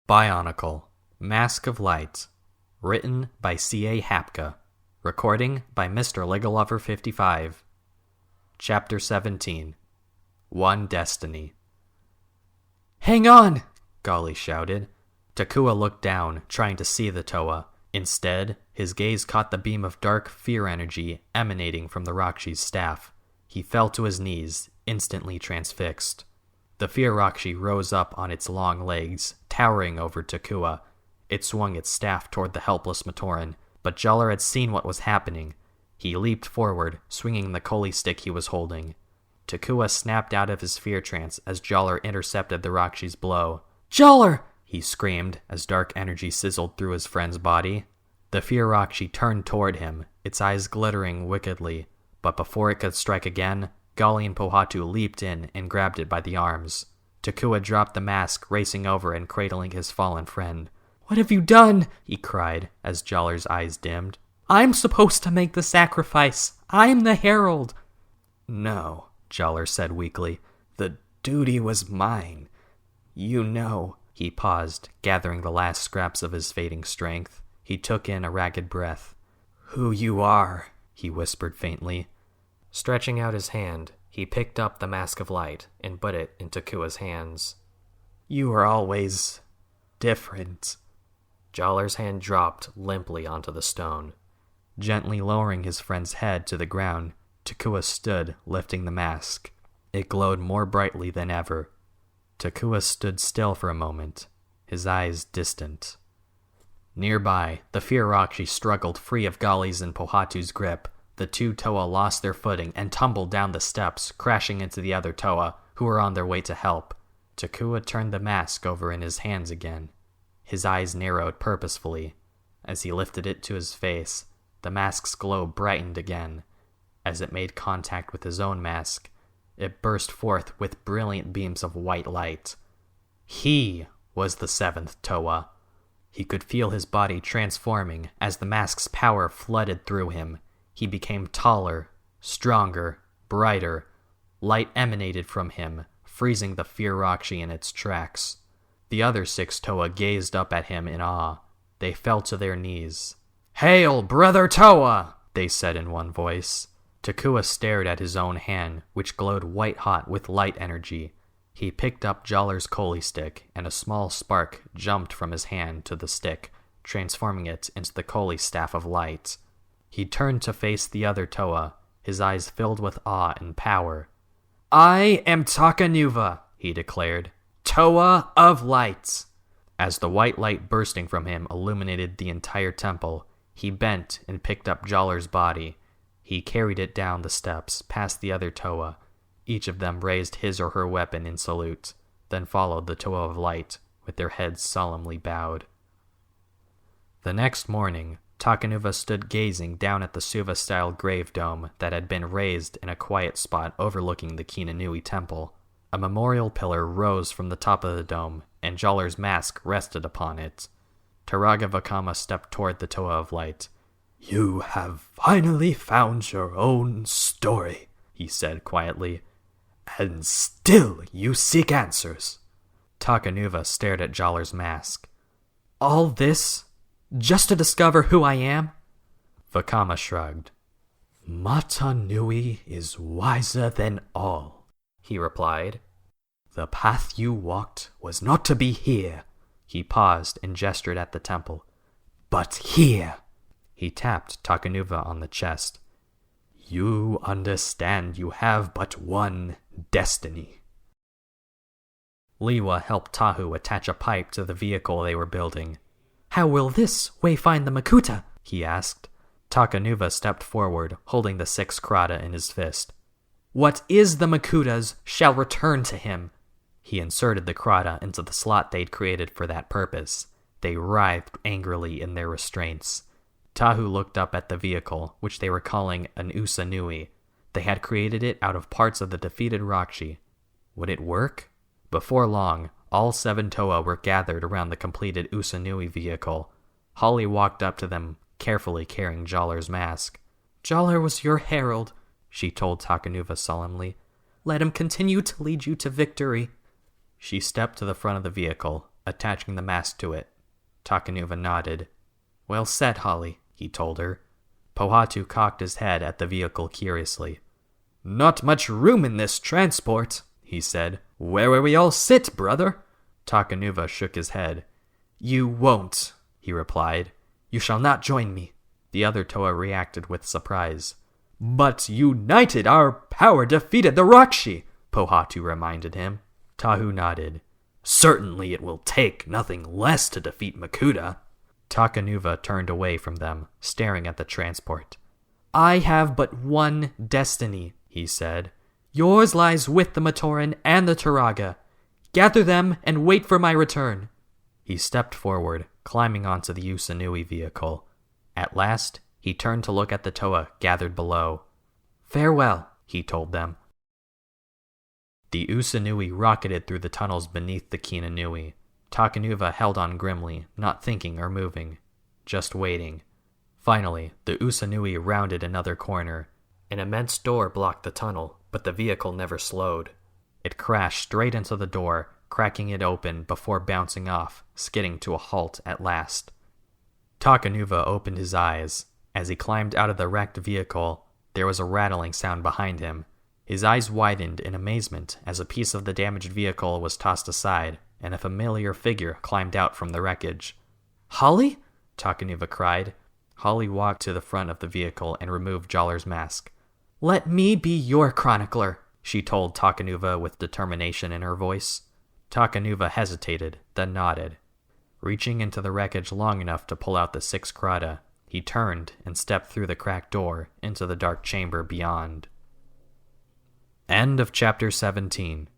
BIONICLE, Mask of Light. Written by C.A. Hapka. Recording by Mr. Ligalover55. Chapter 17. One Destiny. "Hang on!" Golly shouted. Takua looked down, trying to see the Toa. Instead, his gaze caught the beam of dark fear energy emanating from the Rakshi's staff. He fell to his knees, instantly transfixed. The fear Rakshi rose up on its long legs, towering over Takua. It swung its staff toward the helpless Matoran, but Jaller had seen what was happening. He leaped forward, swinging the Koli stick he was holding. Takua snapped out of his fear trance as Jaller intercepted the Rakshi's blow. "Jaller!" he screamed as dark energy sizzled through his friend's body. The fear Rakshi turned toward him, its eyes glittering wickedly, but before it could strike again, Golly and Pohatu leaped in and grabbed it by the arms. Takua dropped the mask, racing over and cradling his fallen friend. "What have you done?" he cried as Jaller's eyes dimmed. "I'm supposed to make the sacrifice. I'm the herald." "No," Jaller said weakly. "The duty was mine. You know." He paused, gathering the last scraps of his fading strength. He took in a ragged breath. "Who you are," he whispered faintly. Stretching out his hand, he picked up the Mask of Light and put it in Takua's hands. "You are always different." Jaller's hand dropped limply onto the stone. Gently lowering his friend's head to the ground, Takua stood, lifting the mask. It glowed more brightly than ever. Takua stood still for a moment, his eyes distant. Nearby, the fear Rakshi struggled free of Golly's and Pohatu's grip. The two Toa lost their footing and tumbled down the steps, crashing into the other Toa, who were on their way to help. Takua turned the mask over in his hands again. His eyes narrowed purposefully. As he lifted it to his face, the mask's glow brightened again. As it made contact with his own mask, it burst forth with brilliant beams of white light. He was the seventh Toa. He could feel his body transforming as the mask's power flooded through him. He became taller, stronger, brighter. Light emanated from him, freezing the fear Rakshi in its tracks. The other six Toa gazed up at him in awe. They fell to their knees. "Hail, Brother Toa!" they said in one voice. Takua stared at his own hand, which glowed white-hot with light energy. He picked up Jaller's Koli stick, and a small spark jumped from his hand to the stick, transforming it into the Koli staff of light. He turned to face the other Toa, his eyes filled with awe and power. "I am Takanuva," he declared, "Toa of Light." As the white light bursting from him illuminated the entire temple, he bent and picked up Jaller's body. He carried it down the steps, past the other Toa. Each of them raised his or her weapon in salute, then followed the Toa of Light, with their heads solemnly bowed. The next morning, Takanuva stood gazing down at the Suva-style grave dome that had been raised in a quiet spot overlooking the Kinanui temple. A memorial pillar rose from the top of the dome, and Jaller's mask rested upon it. Turaga Vakama stepped toward the Toa of Light. "You have finally found your own story," he said quietly. "And still you seek answers." Takanuva stared at Jaller's mask. "All this? Just to discover who I am?" Vakama shrugged. "Mata Nui is wiser than all," he replied. "The path you walked was not to be here." He paused and gestured at the temple. "But here." He tapped Takanuva on the chest. "You understand you have but one destiny." Liwa helped Tahu attach a pipe to the vehicle they were building. "How will this way find the Makuta?" he asked. Takanuva stepped forward, holding the 6 Krata in his fist. "What is the Makuta's shall return to him." He inserted the Krata into the slot they'd created for that purpose. They writhed angrily in their restraints. Tahu looked up at the vehicle, which they were calling an Usanui. They had created it out of parts of the defeated Rakshi. Would it work? Before long, all 7 Toa were gathered around the completed Usanui vehicle. Holly walked up to them, carefully carrying Jaller's mask. "Jaller was your herald," she told Takanuva solemnly. "Let him continue to lead you to victory." She stepped to the front of the vehicle, attaching the mask to it. Takanuva nodded. Well said, Holly, he told her. Pohatu cocked his head at the vehicle curiously. Not much room in this transport, he said. Where will we all sit, brother? Takanuva shook his head. You won't, he replied. You shall not join me. The other Toa reacted with surprise. But united our power defeated the Rakshi, Pohatu reminded him. Tahu nodded. Certainly it will take nothing less to defeat Makuta. Takanuva turned away from them, staring at the transport. I have but one destiny, he said. Yours lies with the Matoran and the Turaga. Gather them and wait for my return. He stepped forward, climbing onto the Usanui vehicle. At last, he turned to look at the Toa gathered below. Farewell, he told them. The Usanui rocketed through the tunnels beneath the Kinanui. Takanuva held on grimly, not thinking or moving, just waiting. Finally, the Usanui rounded another corner. An immense door blocked the tunnel, but the vehicle never slowed. It crashed straight into the door, cracking it open before bouncing off, skidding to a halt at last. Takanuva opened his eyes. As he climbed out of the wrecked vehicle, there was a rattling sound behind him. His eyes widened in amazement as a piece of the damaged vehicle was tossed aside, and a familiar figure climbed out from the wreckage. Holly? Takanuva cried. Holly walked to the front of the vehicle and removed Joller's mask. Let me be your chronicler, she told Takanuva with determination in her voice. Takanuva hesitated, then nodded. Reaching into the wreckage long enough to pull out the 6 Krata, he turned and stepped through the cracked door into the dark chamber beyond. End of Chapter 17.